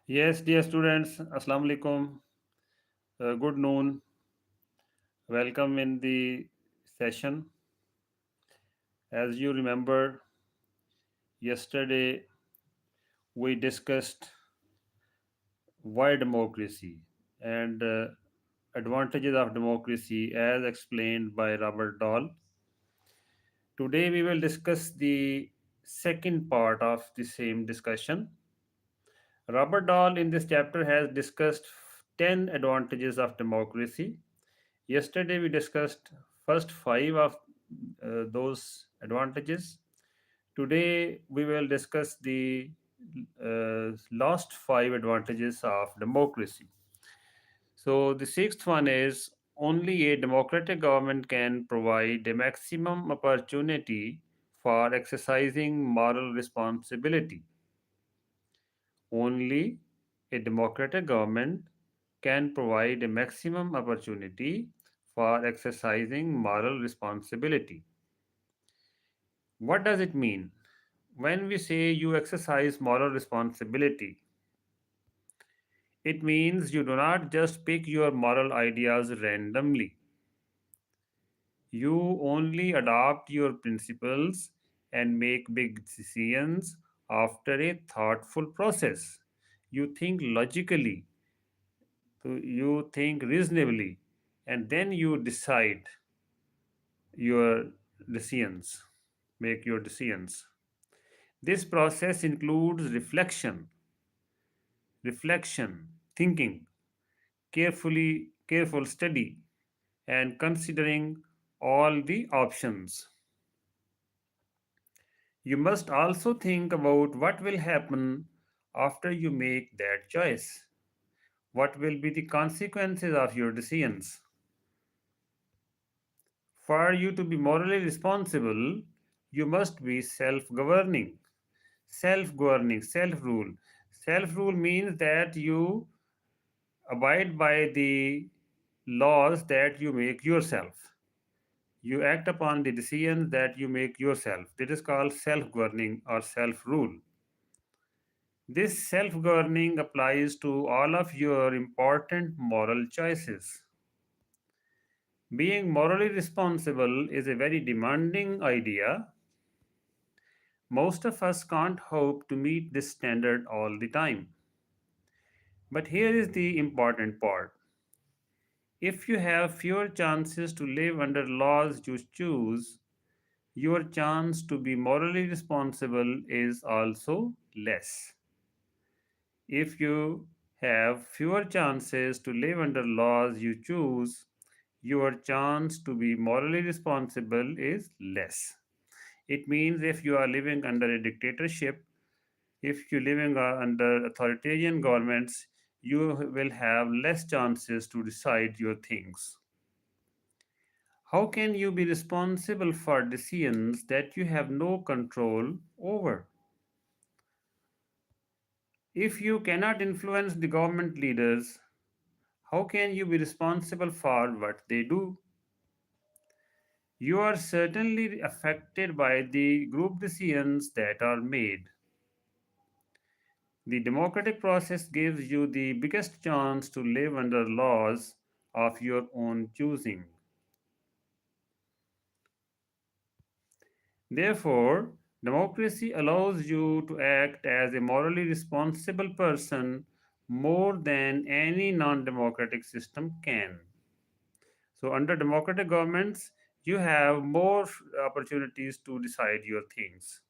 Yes, dear students, Assalamu alaikum. Good noon. Welcome in the session. As you remember, yesterday we discussed why democracy and advantages of democracy as explained by Robert Dahl. Today we will discuss the second part of the same discussion. Robert Dahl in this chapter has discussed 10 advantages of democracy. Yesterday we discussed first five of those advantages. Today we will discuss the last five advantages of democracy. So the sixth one is only a democratic government can provide a maximum opportunity for exercising moral responsibility. Only a democratic government can provide a maximum opportunity for exercising moral responsibility. What does it mean? When we say you exercise moral responsibility, it means you do not just pick your moral ideas randomly. You only adopt your principles and make big decisions after a thoughtful process. You think logically, you think reasonably, and then you decide your decisions, make your decisions. This process includes reflection, thinking, careful study, and considering all the options. You must also think about what will happen after you make that choice. What will be the consequences of your decisions? For you to be morally responsible, you must be self governing. Self governing, self rule. Self rule means that you abide by the laws that you make yourself. You act upon the decisions that you make yourself. This is called self governing or self rule. This self governing applies to all of your important moral choices. Being morally responsible is a very demanding idea. Most of us can't hope to meet this standard all the time. But here is the important part. If you have fewer chances to live under laws you choose, your chance to be morally responsible is also less. If you have fewer chances to live under laws you choose, your chance to be morally responsible is less. It means if you are living under a dictatorship, if you're living under authoritarian governments, you will have less chances to decide your things. How can you be responsible for decisions that you have no control over? If you cannot influence the government leaders, how can you be responsible for what they do? You are certainly affected by the group decisions that are made. The democratic process gives you the biggest chance to live under laws of your own choosing. Therefore, democracy allows you to act as a morally responsible person more than any non democratic system can. So, under democratic governments, you have more opportunities to decide your things.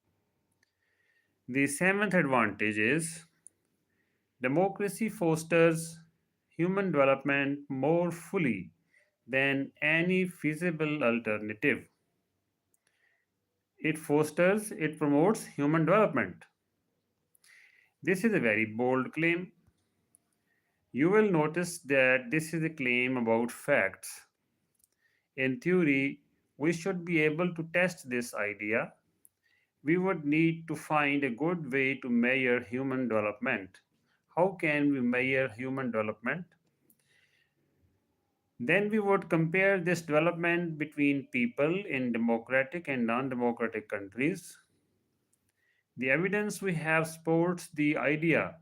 The seventh advantage is democracy fosters human development more fully than any feasible alternative. It promotes human development. This is a very bold claim. You will notice that this is a claim about facts. In theory, we should be able to test this idea. We would need to find a good way to measure human development. How can we measure human development? Then we would compare this development between people in democratic and non democratic countries. The evidence we have supports the idea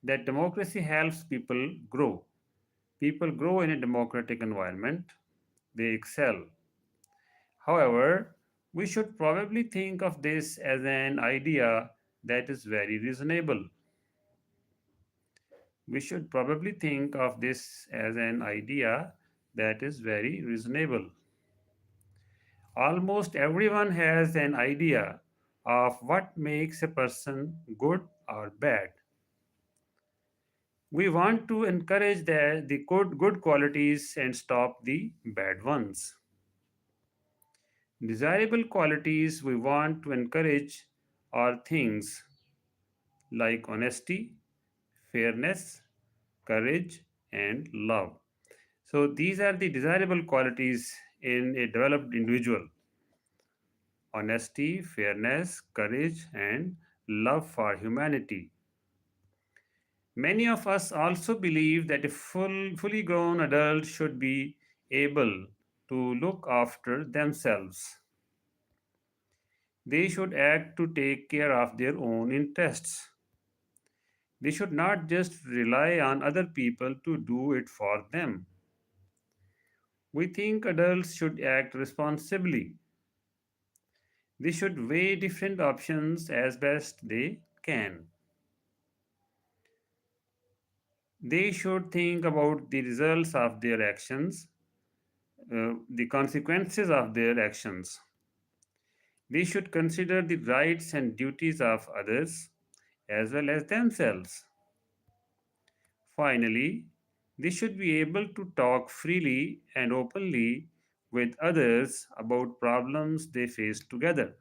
that democracy helps people grow. People grow in a democratic environment, they excel. However, we should probably think of this as an idea that is very reasonable. We should probably think of this as an idea that is very reasonable. Almost everyone has an idea of what makes a person good or bad. We want to encourage the good qualities and stop the bad ones. Desirable qualities we want to encourage are things like honesty, fairness, courage, and love. So, these are the desirable qualities in a developed individual: honesty, fairness, courage, and love for humanity. Many of us also believe that a fully grown adult should be able to look after themselves. They should act to take care of their own interests. They should not just rely on other people to do it for them. We think adults should act responsibly. They should weigh different options as best they can. They should think about the results of their actions, the consequences of their actions. They should consider the rights and duties of others as well as themselves. Finally, they should be able to talk freely and openly with others about problems they face together.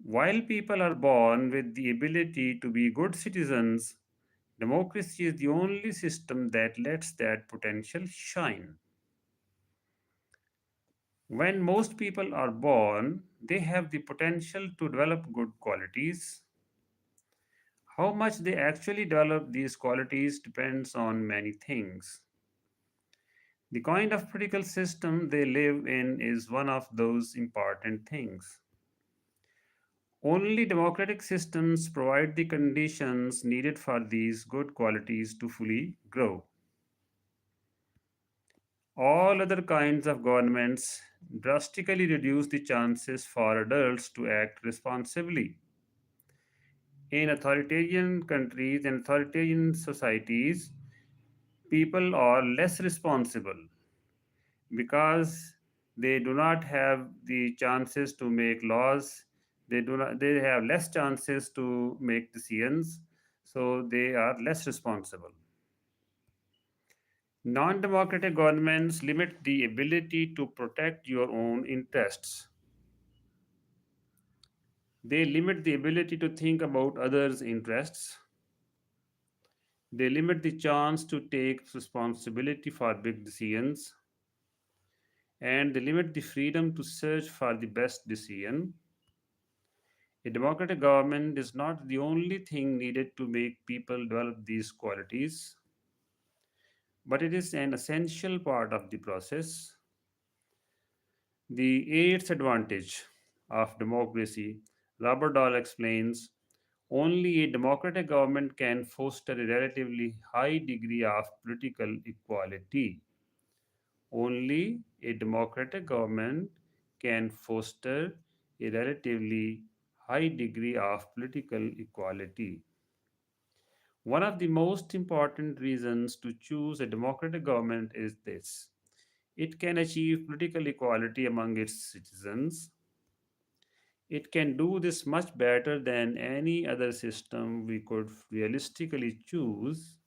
While people are born with the ability to be good citizens, democracy is the only system that lets that potential shine. When most people are born, they have the potential to develop good qualities. How much they actually develop these qualities depends on many things. The kind of political system they live in is one of those important things. Only democratic systems provide the conditions needed for these good qualities to fully grow. All other kinds of governments drastically reduce the chances for adults to act responsibly. In authoritarian countries and authoritarian societies, people are less responsible because they do not have the chances to make laws. They have less chances to make decisions, so they are less responsible. Non-democratic governments limit the ability to protect your own interests. They limit the ability to think about others' interests. They limit the chance to take responsibility for big decisions, and they limit the freedom to search for the best decision. A democratic government is not the only thing needed to make people develop these qualities, but it is an essential part of the process. The eighth advantage of democracy, Robert Dahl explains, only a democratic government can foster a relatively high degree of political equality. Only a democratic government can foster a relatively high degree of political equality. One of the most important reasons to choose a democratic government is this: it can achieve political equality among its citizens. It can do this much better than any other system we could realistically choose.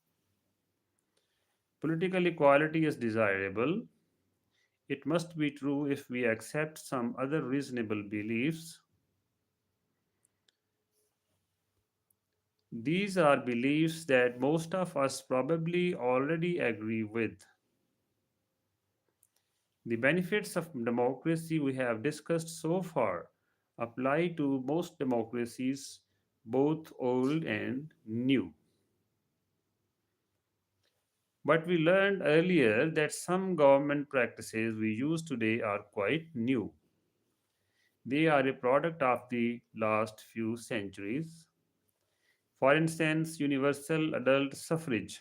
Political equality is desirable. It must be true if we accept some other reasonable beliefs. These are beliefs that most of us probably already agree with. The benefits of democracy we have discussed so far apply to most democracies, both old and new. But we learned earlier that some government practices we use today are quite new. They are a product of the last few centuries. For instance, universal adult suffrage.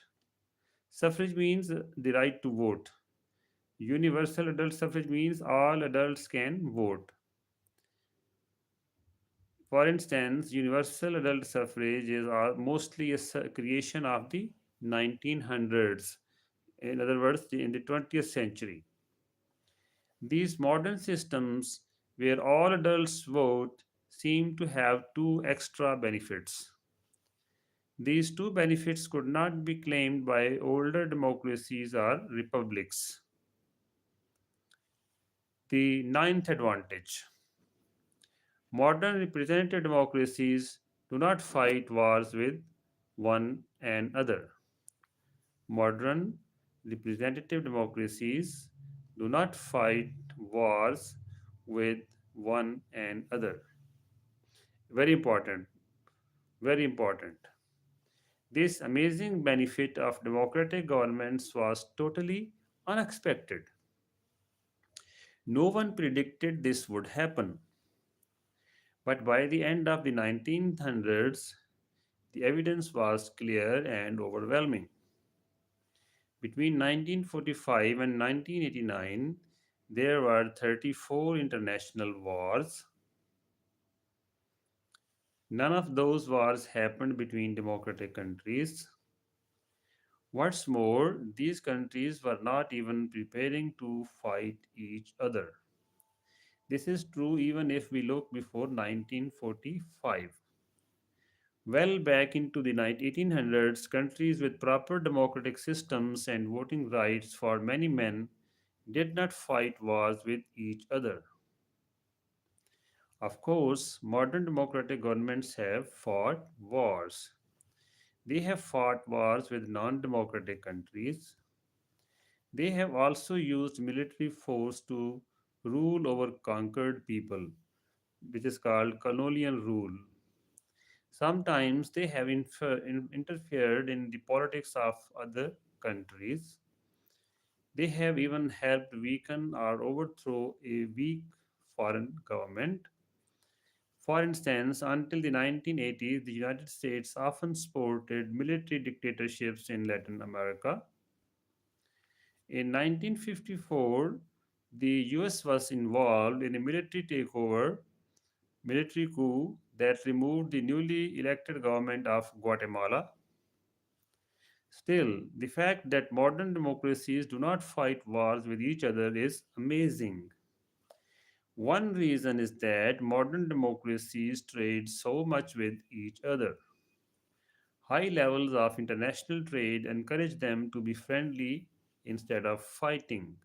Suffrage means the right to vote. Universal adult suffrage means all adults can vote. For instance, universal adult suffrage is mostly a creation of the 1900s, in other words, in the 20th century. These modern systems, where all adults vote, seem to have two extra benefits. These two benefits could not be claimed by older democracies or republics. The ninth advantage: modern representative democracies do not fight wars with one another. Modern representative democracies do not fight wars with one another. Very important, very important. This amazing benefit of democratic governments was totally unexpected. No one predicted this would happen. But by the end of the 1900s, the evidence was clear and overwhelming. Between 1945 and 1989, there were 34 international wars. None of those wars happened between democratic countries. What's more, these countries were not even preparing to fight each other. This is true even if we look before 1945. Well back into the 1800s, countries with proper democratic systems and voting rights for many men did not fight wars with each other. Of course, modern democratic governments have fought wars. They have fought wars with non democratic countries. They have also used military force to rule over conquered people, which is called colonial rule. Sometimes they have interfered in the politics of other countries. They have even helped weaken or overthrow a weak foreign government. For instance, until the 1980s, the United States often supported military dictatorships in Latin America. In 1954, the US was involved in a military coup that removed the newly elected government of Guatemala. Still, the fact that modern democracies do not fight wars with each other is amazing. One reason is that modern democracies trade so much with each other. High levels of international trade encourage them to be friendly instead of fighting.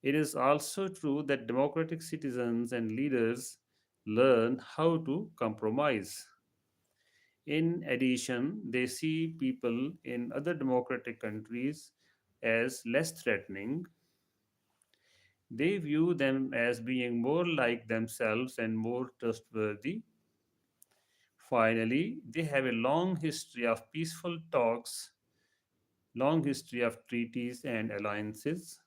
It is also true that democratic citizens and leaders learn how to compromise. In addition, they see people in other democratic countries as less threatening. They view them as being more like themselves and more trustworthy. Finally, they have a long history of peaceful talks, long history of treaties and alliances.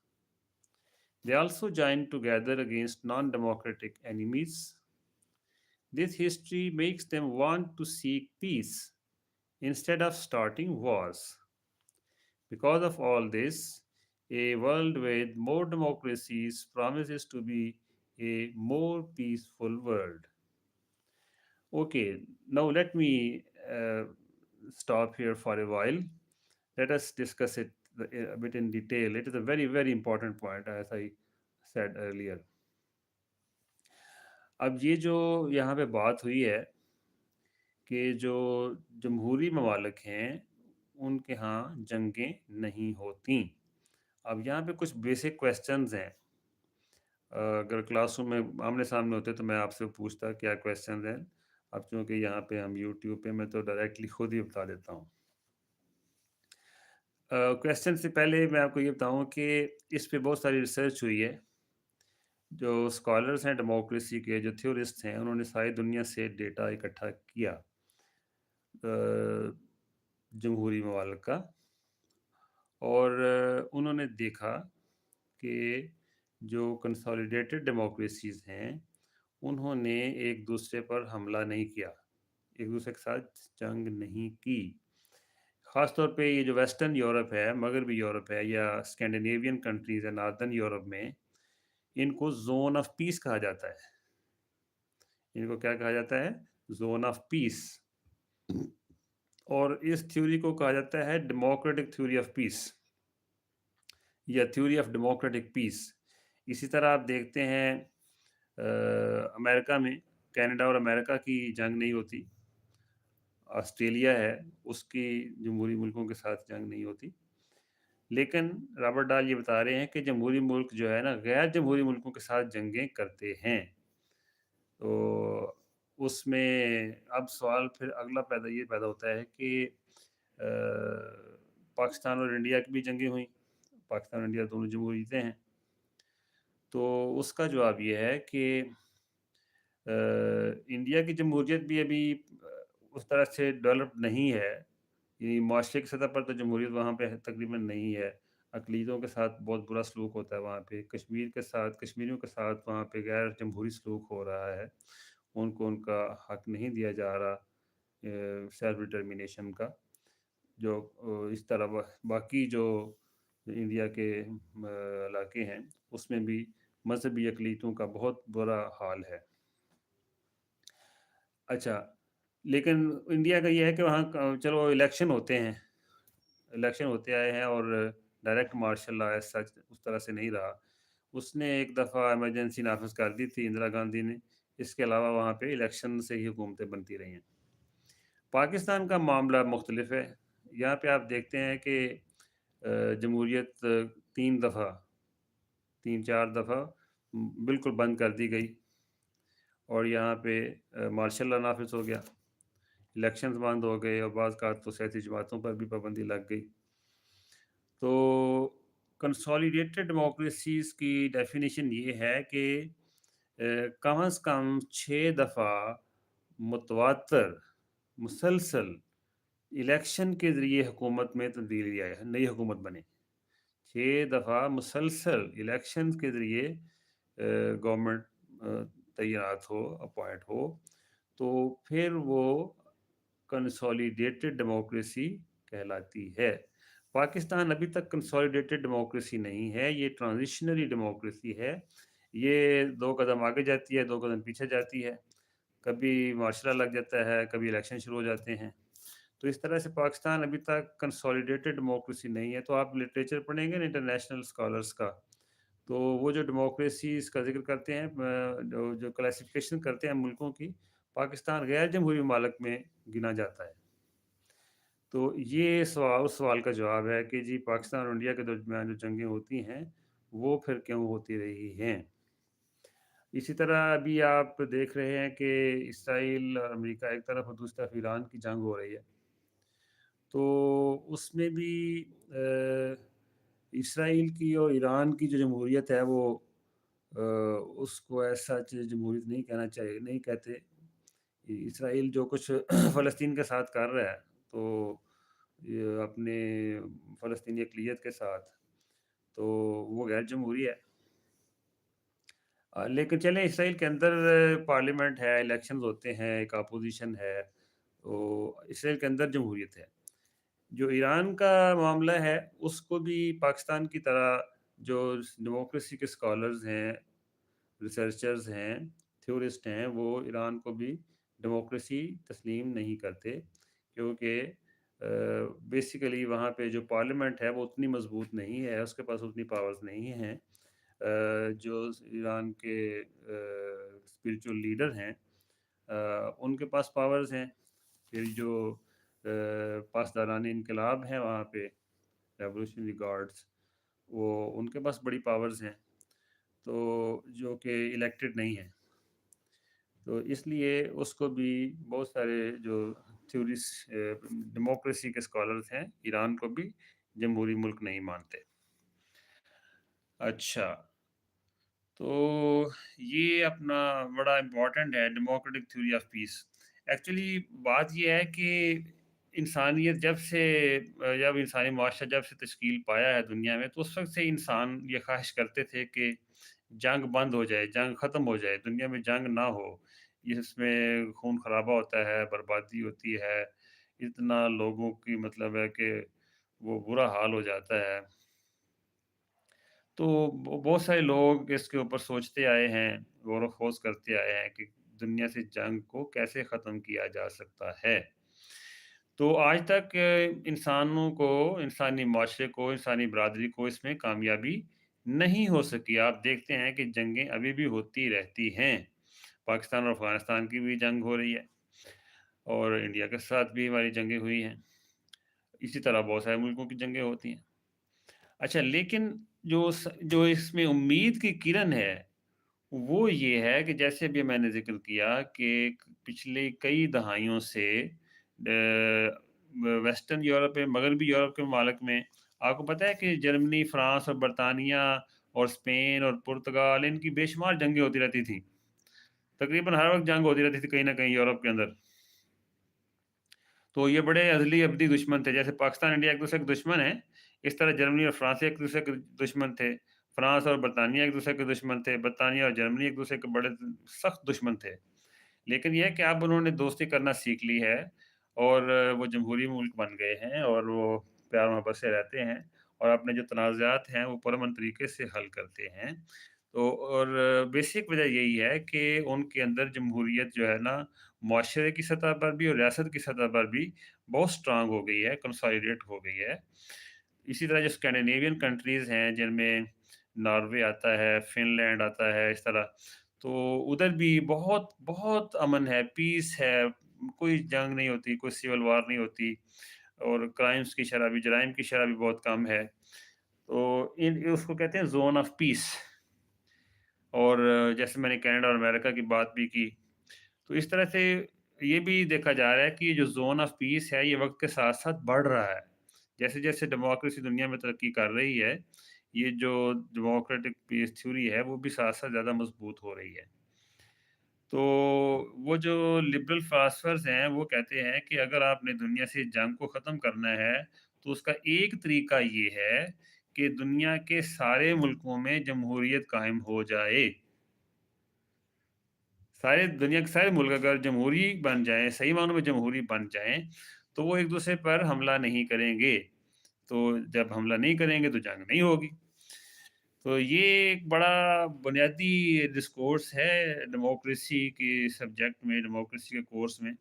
They also join together against non democratic enemies. This history makes them want to seek peace instead of starting wars. Because of all this, a world with more democracies promises to be a more peaceful world. Okay, now let me stop here for a while. Let us discuss it a bit in detail. It is a very, very important point, as I said earlier. अब ये जो यहाँ पे बात हुई है कि जो जमहूरी ममालिक हैं उनके यहाँ जंगें नहीं होती। अब यहाँ पे कुछ बेसिक क्वेश्चंस हैं। अगर क्लासरूम में आमने सामने होते तो मैं आपसे पूछता क्या क्वेश्चंस हैं। अब चूँकि यहाँ पे हम यूट्यूब पे मैं तो डायरेक्टली खुद ही बता देता हूँ। क्वेश्चन से पहले मैं आपको ये बताऊँ कि इस पे बहुत सारी रिसर्च हुई है। जो स्कॉलर्स हैं डेमोक्रेसी के, जो थ्योरिस्ट हैं, उन्होंने सारी दुनिया से डेटा इकट्ठा किया जमहूरी ममालिक का, और उन्होंने देखा कि जो कंसोलिडेटेड डेमोक्रेसीज़ हैं, उन्होंने एक दूसरे पर हमला नहीं किया। एक दूसरे के साथ जंग नहीं की। ख़ास तौर पे ये जो वेस्टर्न यूरोप है, मगरबी यूरोप है या स्कैंडिनेवियन कंट्रीज़ है नॉर्दर्न यूरोप में, इनको ज़ोन ऑफ पीस कहा जाता है। इनको क्या कहा जाता है? Zone of peace. और इस थ्योरी को कहा जाता है डेमोक्रेटिक थ्योरी ऑफ पीस या थ्योरी ऑफ डेमोक्रेटिक पीस। इसी तरह आप देखते हैं अमेरिका में कनाडा और अमेरिका की जंग नहीं होती। ऑस्ट्रेलिया है, उसकी जमहूरी मुल्कों के साथ जंग नहीं होती। लेकिन रॉबर्ट डाल ये बता रहे हैं कि जमहूरी मुल्क जो है ना, गैर जमहूरी मुल्कों के साथ जंगें करते हैं। तो उसमें अब सवाल फिर अगला पैदा होता है कि पाकिस्तान और इंडिया की भी जंगें हुई। पाकिस्तान और इंडिया दोनों जमहूरियतें हैं। तो उसका जवाब ये है कि इंडिया की जमहूरियत भी अभी उस तरह से डेवलप नहीं है। ये माशरे की सतह पर तो जमहूरियत वहाँ पे तकरीबन नहीं है। अक़लीतों के साथ बहुत बुरा सलूक होता है वहाँ पे। कश्मीर के साथ कश्मीरियों के साथ वहाँ पे गैर जमहूरी सलूक हो रहा है। उनको उनका हक नहीं दिया जा रहा सेल्फ डिटर्मिनेशन का। जो इस तरह बाकी जो इंडिया के इलाके हैं उसमें भी मजहबी अक़लीतों का बहुत बुरा हाल है। अच्छा, लेकिन इंडिया का ये है कि वहाँ चलो इलेक्शन होते हैं, इलेक्शन होते आए हैं और direct martial law as such उस तरह से नहीं रहा। उसने एक दफ़ा इमरजेंसी नाफ़िज़ कर दी थी इंदिरा गांधी ने। इसके अलावा वहाँ पे इलेक्शन से ही हुकूमतें बनती रही हैं। पाकिस्तान का मामला मुख्तलिफ है। यहाँ पे आप देखते हैं कि जमहूरियत 3 दफ़ा 3-4 दफ़ा बिल्कुल बंद कर दी गई और यहाँ पे मार्शल लॉ नाफ़िज़ हो गया। इलेक्शंस बंद हो गए और बाज़ का तो सियासी जमातों पर भी पाबंदी लग गई। तो कंसोलिडेटेड डेमोक्रेसीज़ की डेफिनेशन ये है कि कम अज़ कम 6 दफ़ा मुतवातर मुसलसल इलेक्शन के ज़रिए हुकूमत में तब्दीली आए, नई हुकूमत बने। 6 दफ़ा मुसलसल इलेक्शन के ज़रिए गवर्नमेंट तैनात हो, अपॉइंट हो, तो फिर वो कंसोलिडेटेड डेमोक्रेसी कहलाती है। पाकिस्तान अभी तक कंसोलिडेटेड डेमोक्रेसी नहीं है, ये ट्रांजिशनरी डेमोक्रेसी है। ये 2 कदम आगे जाती है, 2 कदम पीछे जाती है। कभी मार्शल लॉ लग जाता है, कभी इलेक्शन शुरू हो जाते हैं। तो इस तरह से पाकिस्तान अभी तक कंसोलिडेटेड डेमोक्रेसी नहीं है। तो आप लिटरेचर पढ़ेंगे ना इंटरनेशनल स्कॉलर्स का, तो वो जो डेमोक्रेसीज़ का ज़िक्र करते हैं जो क्लासिफ़िकेशन करते हैं मुल्कों की, पाकिस्तान गैर जमहूरी ममालिक में गिना जाता है। तो ये सवाल उस सवाल का जवाब है कि जी पाकिस्तान और इंडिया के दरमियान जो जंगें होती हैं, वो फिर क्यों होती रही हैं? इसी तरह अभी आप देख रहे हैं कि इसराइल और अमेरिका एक तरफ और दूसरी तरफ ईरान की जंग हो रही है। तो उसमें भी इसराइल की और ईरान की जो जमहूरियत है वो उसको एज़ सच जमहूरियत नहीं कहना चाहिए, नहीं कहते। इसराइल जो कुछ फ़लस्तीन के साथ कर रहा है, तो ये अपने फ़लस्तीनी अक़लियत के साथ, तो वो गैर जमहूरी है। लेकिन चलें इसराइल के अंदर पार्लियामेंट है, इलेक्शंस होते हैं, एक अपोज़िशन है, तो इसराइल के अंदर जमहूरियत है। जो ईरान का मामला है, उसको भी पाकिस्तान की तरह जो डेमोक्रेसी के स्कॉलर्स हैं, रिसर्चर्स हैं, थ्योरिस्ट हैं, वो ईरान को भी डेमोक्रेसी तस्लीम नहीं करते क्योंकि बेसिकली वहाँ पे जो पार्लियामेंट है वो उतनी मज़बूत नहीं है, उसके पास उतनी पावर्स नहीं हैं। जो ईरान के स्पिरिचुअल लीडर हैं उनके पास पावर्स हैं। फिर जो पासदारान इनकलाब हैं वहाँ पे रेवोल्यूशनरी गार्ड्स, वो उनके पास बड़ी पावर्स हैं, तो जो कि इलेक्टेड नहीं हैं। तो इसलिए उसको भी बहुत सारे जो थ्योरिस्ट डेमोक्रेसी के स्कॉलर्स हैं, ईरान को भी जमहूरी मुल्क नहीं मानते। अच्छा, तो ये अपना बड़ा इम्पोर्टेंट है democratic theory of peace. Actually बात ये है कि इंसानियत जब इंसानी माशरा जब से तश्कील पाया है दुनिया में, तो उस वक़्त से इंसान ये ख़्वाहिश करते थे कि जंग बंद हो जाए, जंग ख़त्म हो जाए, दुनिया में जंग ना हो। اس میں خون خرابہ ہوتا ہے، بربادی ہوتی ہے، اتنا لوگوں کی مطلب ہے کہ وہ برا حال ہو جاتا ہے۔ تو بہت سارے لوگ اس کے اوپر سوچتے آئے ہیں، غور و خوض کرتے آئے ہیں کہ دنیا سے جنگ کو کیسے ختم کیا جا سکتا ہے۔ تو آج تک انسانوں کو، انسانی معاشرے کو، انسانی برادری کو اس میں کامیابی نہیں ہو سکی۔ آپ دیکھتے ہیں کہ جنگیں ابھی بھی ہوتی رہتی ہیں، پاکستان اور افغانستان کی بھی جنگ ہو رہی ہے، اور انڈیا کے ساتھ بھی ہماری جنگیں ہوئی ہیں، اسی طرح بہت سارے ملکوں کی جنگیں ہوتی ہیں۔ اچھا، لیکن جو اس میں امید کی کرن ہے وہ یہ ہے کہ جیسے بھی میں نے ذکر کیا کہ پچھلے کئی دہائیوں سے ویسٹرن یورپ میں، مغربی یورپ کے ممالک میں آپ کو پتہ ہے کہ جرمنی، فرانس اور برطانیہ اور اسپین اور پرتگال، ان کی بے شمار جنگیں ہوتی رہتی تھیں، تقریباً ہر وقت جنگ ہوتی رہتی تھی کہیں نہ کہیں یورپ کے اندر۔ تو یہ بڑے ازلی ابدی دشمن تھے، جیسے پاکستان انڈیا ایک دوسرے کے دشمن ہیں، اس طرح جرمنی اور فرانس ایک دوسرے کے دشمن تھے، فرانس اور برطانیہ ایک دوسرے کے دشمن تھے، برطانیہ اور جرمنی ایک دوسرے کے بڑے سخت دشمن تھے۔ لیکن یہ کہ اب انہوں نے دوستی کرنا سیکھ لی ہے، اور وہ جمہوری ملک بن گئے ہیں، اور وہ پیار محبت سے رہتے ہیں، اور اپنے جو تنازعات ہیں وہ پرامن طریقے سے حل کرتے ہیں۔ تو اور بیسک وجہ یہی ہے کہ ان کے اندر جمہوریت جو ہے نا، معاشرے کی سطح پر بھی اور ریاست کی سطح پر بھی بہت سٹرانگ ہو گئی ہے، کنسالیڈیٹ ہو گئی ہے۔ اسی طرح جو اسکینڈینیوین کنٹریز ہیں جن میں ناروے آتا ہے، فن لینڈ آتا ہے، اس طرح تو ادھر بھی بہت بہت امن ہے، پیس ہے، کوئی جنگ نہیں ہوتی، کوئی سول وار نہیں ہوتی، اور کرائمز کی شرح بھی، جرائم کی شرح بھی بہت کم ہے۔ تو اس کو کہتے ہیں زون آف پیس۔ اور جیسے میں نے کینیڈا اور امریکہ کی بات بھی کی، تو اس طرح سے یہ بھی دیکھا جا رہا ہے کہ یہ جو زون آف پیس ہے یہ وقت کے ساتھ ساتھ بڑھ رہا ہے، جیسے جیسے ڈیموکریسی دنیا میں ترقی کر رہی ہے، یہ جو ڈیموکریٹک پیس تھیوری ہے وہ بھی ساتھ ساتھ زیادہ مضبوط ہو رہی ہے۔ تو وہ جو لبرل فلاسفرز ہیں وہ کہتے ہیں کہ اگر آپ نے دنیا سے جنگ کو ختم کرنا ہے تو اس کا ایک طریقہ یہ ہے کہ دنیا کے سارے ملکوں میں جمہوریت قائم ہو جائے۔ سارے دنیا کے سارے ملک اگر جمہوری بن جائیں، صحیح معنوں میں جمہوری بن جائیں، تو وہ ایک دوسرے پر حملہ نہیں کریں گے۔ تو جب حملہ نہیں کریں گے تو جنگ نہیں ہوگی۔ تو یہ ایک بڑا بنیادی ڈسکورس ہے ڈیموکریسی کے سبجیکٹ میں، ڈیموکریسی کے کورس میں۔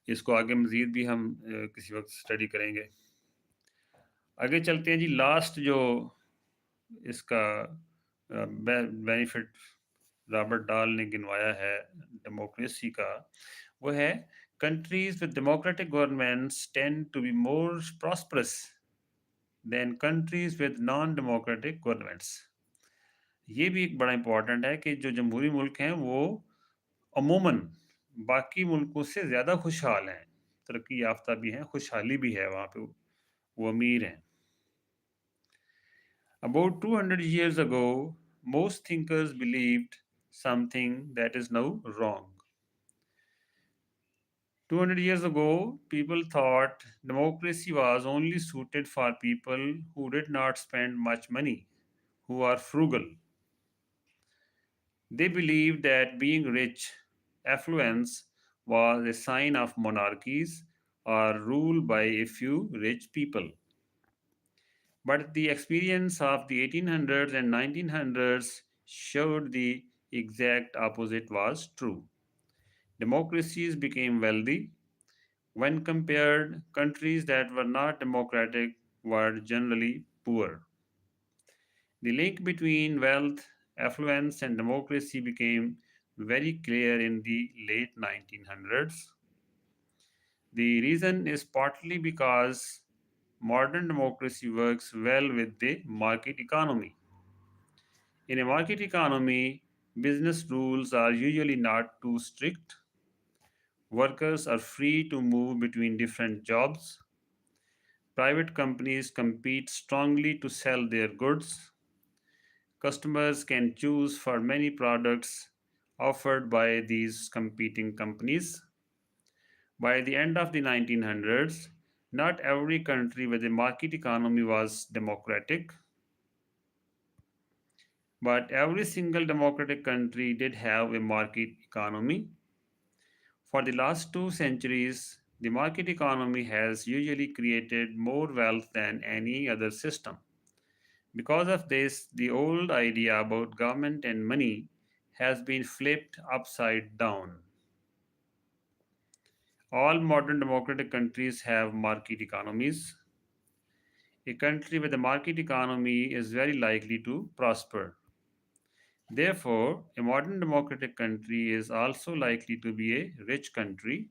اس کو آگے مزید بھی ہم کسی وقت اسٹڈی کریں گے۔ آگے چلتے ہیں جی، لاسٹ جو اس کا بینیفٹ رابرٹ ڈال نے گنوایا ہے ڈیموکریسی کا، وہ ہے countries with democratic governments tend to be more prosperous than countries with non-democratic governments۔ یہ بھی ایک بڑا امپورٹنٹ ہے کہ جو جمہوری ملک ہیں وہ عموماً باقی ملکوں سے زیادہ خوشحال ہیں، ترقی یافتہ بھی ہیں، خوشحالی بھی ہے وہاں پہ، وہ امیر ہیں۔ About 200 years ago, most thinkers believed something that is now wrong. 200 years ago, people thought democracy was only suited for people who did not spend much money, who are frugal. They believed that being rich, affluence, was a sign of monarchies or rule by a few rich people. But the experience of the 1800s and 1900s showed the exact opposite was true. Democracies became wealthy. When compared, countries that were not democratic were generally poor. The link between wealth, affluence, and democracy became very clear in the late 1900s. The reason is partly because modern democracy works well with the market economy. In a market economy, business rules are usually not too strict. Workers are free to move between different jobs. Private companies compete strongly to sell their goods. Customers can choose for many products offered by these competing companies. By the end of the 1900s, not every country with a market economy was democratic. But every single democratic country did have a market economy. For the last 2 centuries, the market economy has usually created more wealth than any other system. Because of this, the old idea about government and money has been flipped upside down. All modern democratic countries have market economies. A country with a market economy is very likely to prosper. Therefore, a modern democratic country is also likely to be a rich country.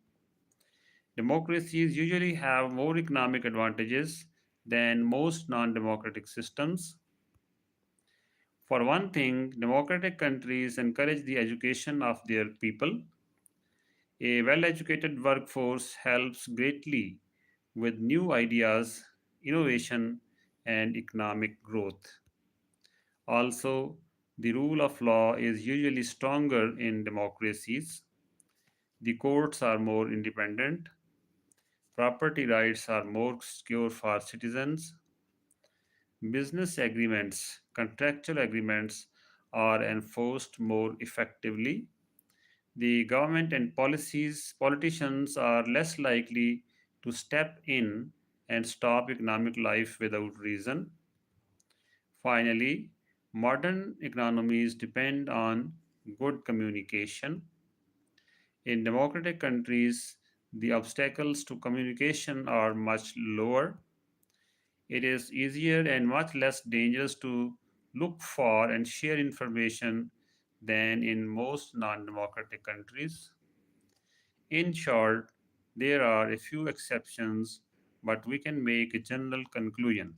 Democracies usually have more economic advantages than most non democratic systems. For one thing, democratic countries encourage the education of their people. A well educated workforce helps greatly with new ideas, innovation, and economic growth. Also, the rule of law is usually stronger in democracies. The courts are more independent. Property rights are more secure for citizens. Business agreements, contractual agreements are enforced more effectively. The government and politicians are less likely to step in and stop economic life without reason. Finally, modern economies depend on good communication. In democratic countries, the obstacles to communication are much lower. It is easier and much less dangerous to look for and share information than in most non democratic countries. In short, there are a few exceptions, but we can make a general conclusion.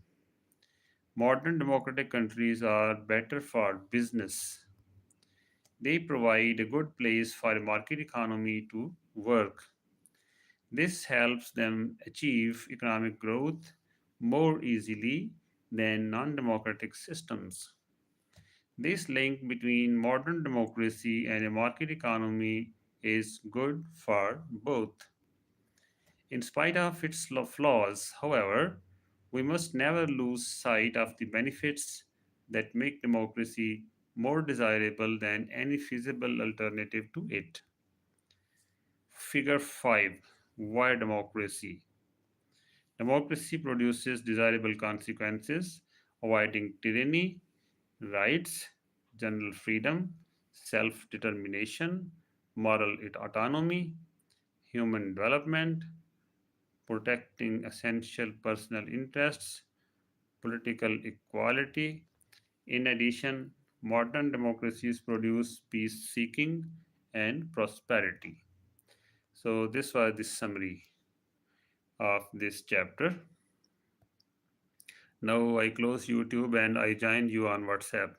Modern democratic countries are better for business. They provide a good place for a market economy to work. This helps them achieve economic growth more easily than non democratic systems. This link between modern democracy and a market economy is good for both. In spite of its flaws, however, we must never lose sight of the benefits that make democracy more desirable than any feasible alternative to it. Figure 5. Why democracy? Democracy produces desirable consequences, avoiding tyranny, rights, general freedom, self determination, moral autonomy, human development, protecting essential personal interests, political equality. In addition, modern democracies produce peace seeking and prosperity. So, this was the summary of this chapter. Now, I close YouTube and I join you on WhatsApp.